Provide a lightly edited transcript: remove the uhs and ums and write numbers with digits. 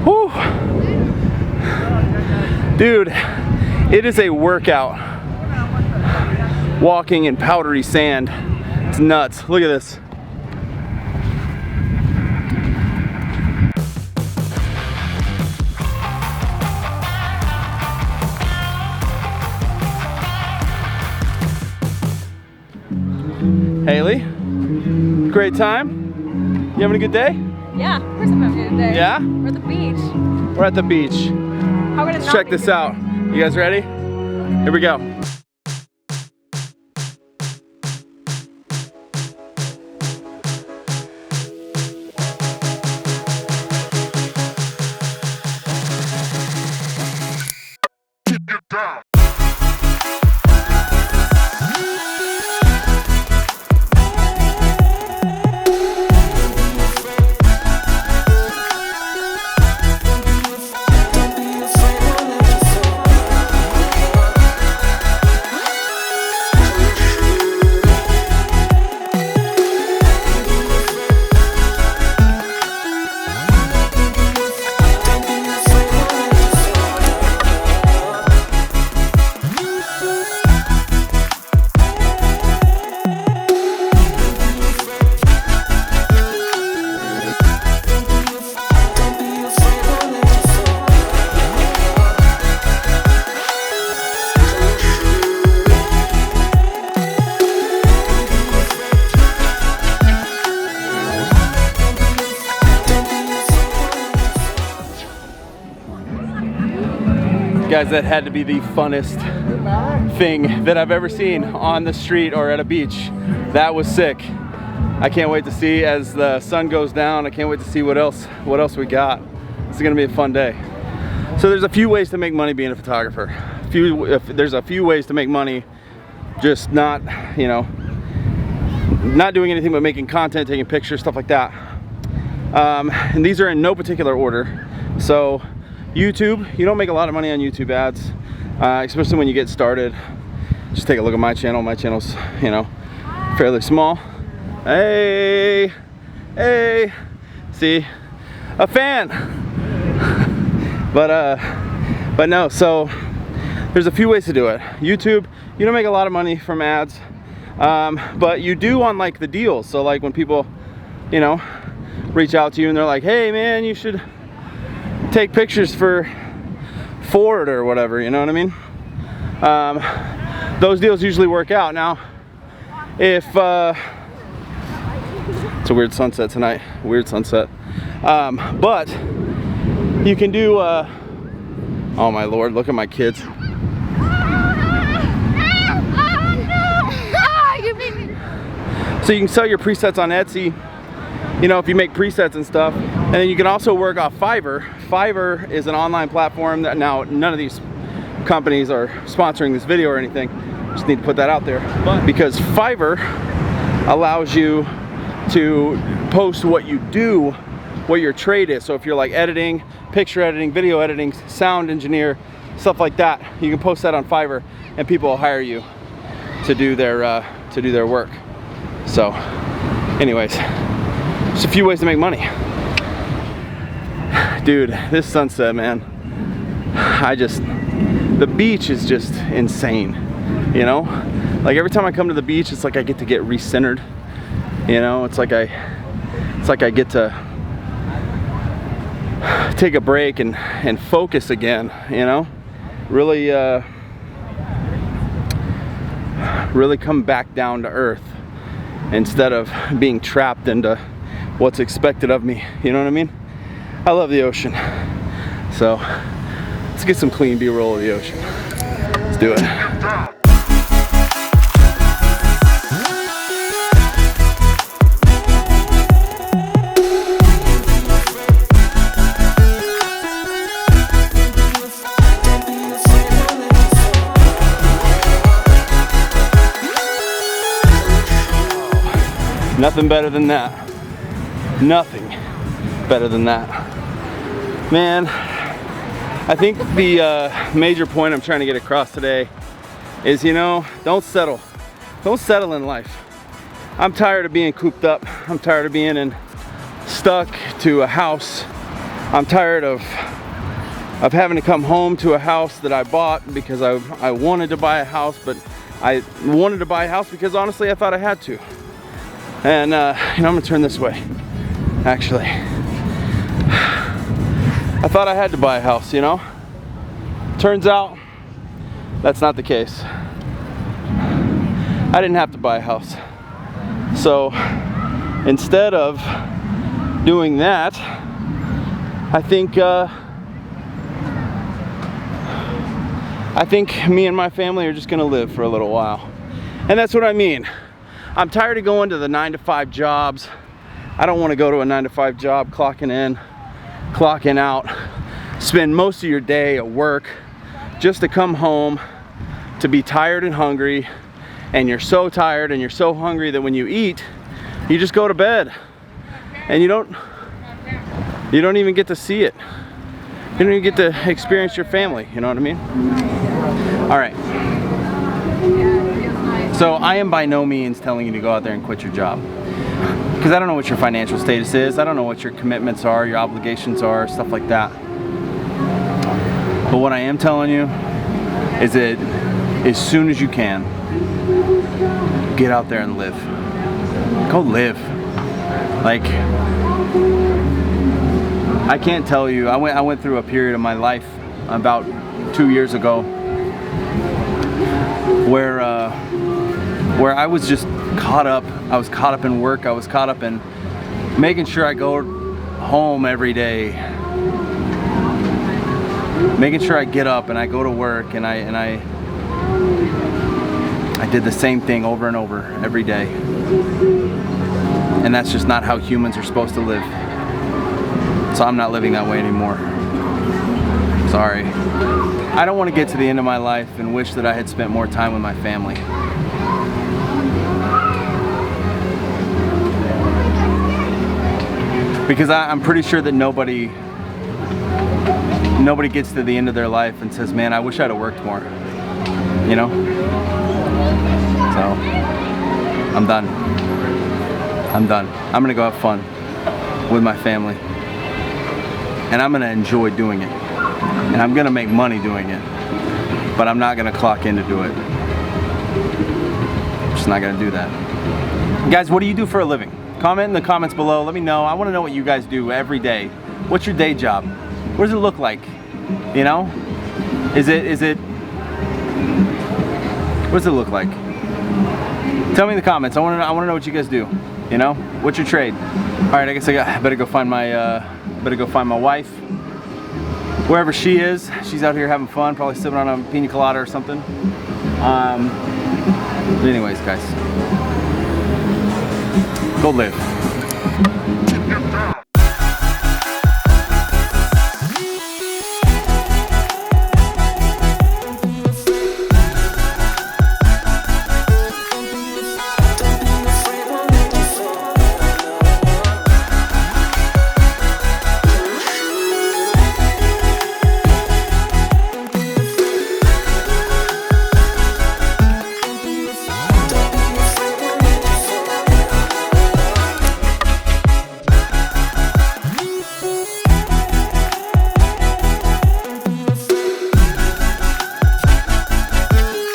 Whew. Dude, it is a workout walking in powdery sand. It's nuts. Look at this. Haley, great time? You having a good day? Yeah, of course I'm having a good day. Yeah? We're at the beach. We're at the beach. How would it Let's not check be this good? out. You guys ready? Here we go. Guys, that had to be the funnest thing that I've ever seen on the street or at a beach. That was sick. I can't wait to see as the sun goes down. I can't wait to see what else we got. It's gonna be a fun day. So there's a few ways to make money being a photographer. There's a few ways to make money just not, you know, not doing anything but making content, taking pictures, stuff like that. And these are in no particular order. So YouTube, you don't make a lot of money on YouTube ads, especially when you get started. Just take a look at my channel. My channel's, you know, fairly small. Hey, hey, see, a fan. But no, so there's a few ways to do it. YouTube, you don't make a lot of money from ads, but you do on like the deals. So like when people, you know, reach out to you and they're like, hey man, you should take pictures for Ford or whatever, you know what I mean? Those deals usually work out. Now, if it's a weird sunset tonight, weird sunset, but you can do oh my lord, look at my kids. So you can sell your presets on Etsy, you know, if you make presets and stuff. And then you can also work off Fiverr. Fiverr is an online platform that, now none of these companies are sponsoring this video or anything. Just need to put that out there. But because Fiverr allows you to post what you do, what your trade is. So if you're like editing, picture editing, video editing, sound engineer, stuff like that, you can post that on Fiverr and people will hire you to do their work. So anyways, just a few ways to make money. Dude, this sunset, man, the beach is just insane, you know? Like every time I come to the beach, it's like I get to get recentered, you know? It's like I get to take a break and focus again, you know? Really, really come back down to earth instead of being trapped into what's expected of me, you know what I mean? I love the ocean. So let's get some clean B-roll of the ocean. Let's do it. Nothing better than that. Nothing better than that. Man, I think the major point I'm trying to get across today is, you know, don't settle. Don't settle in life. I'm tired of being cooped up. I'm tired of being stuck to a house I'm tired of having to come home to a house that I bought because I wanted to buy a house, but I wanted to buy a house because honestly I thought I had to. And you know, I'm gonna turn this way, actually. I thought I had to buy a house, you know? Turns out that's not the case. I didn't have to buy a house. So instead of doing that, I think me and my family are just gonna live for a little while. And that's what I mean. I'm tired of going to the 9-to-5 jobs. I don't want to go to a 9-to-5 job, clocking in, clocking out, spend most of your day at work just to come home to be tired and hungry, and you're so tired and you're so hungry that when you eat, you just go to bed and you don't even get to see it. You don't even get to experience your family, you know what I mean? All right. So I am by no means telling you to go out there and quit your job, because I don't know what your financial status is. I don't know what your commitments are, your obligations are, stuff like that. But what I am telling you is that as soon as you can, get out there and live. Go live. Like, I can't tell you, I went through a period of my life about 2 years ago where I was just caught up. I was caught up in work. I was caught up in making sure I go home every day, making sure I get up and I go to work, and I did the same thing over and over every day. And that's just not how humans are supposed to live. So I'm not living that way anymore. Sorry. I don't want to get to the end of my life and wish that I had spent more time with my family. Because I'm pretty sure that nobody gets to the end of their life and says, man, I wish I'd have worked more. You know? So, I'm done. I'm done. I'm gonna go have fun with my family. And I'm gonna enjoy doing it. And I'm gonna make money doing it. But I'm not gonna clock in to do it. I'm just not gonna do that. Guys, what do you do for a living? Comment in the comments below. Let me know. I wanna know what you guys do every day. What's your day job? What does it look like? You know? Is it what does it look like? Tell me in the comments. I wanna know what you guys do. You know? What's your trade? Alright, I guess I better go find my wife. Wherever she is, she's out here having fun, probably sipping on a pina colada or something. Anyways, guys, go live.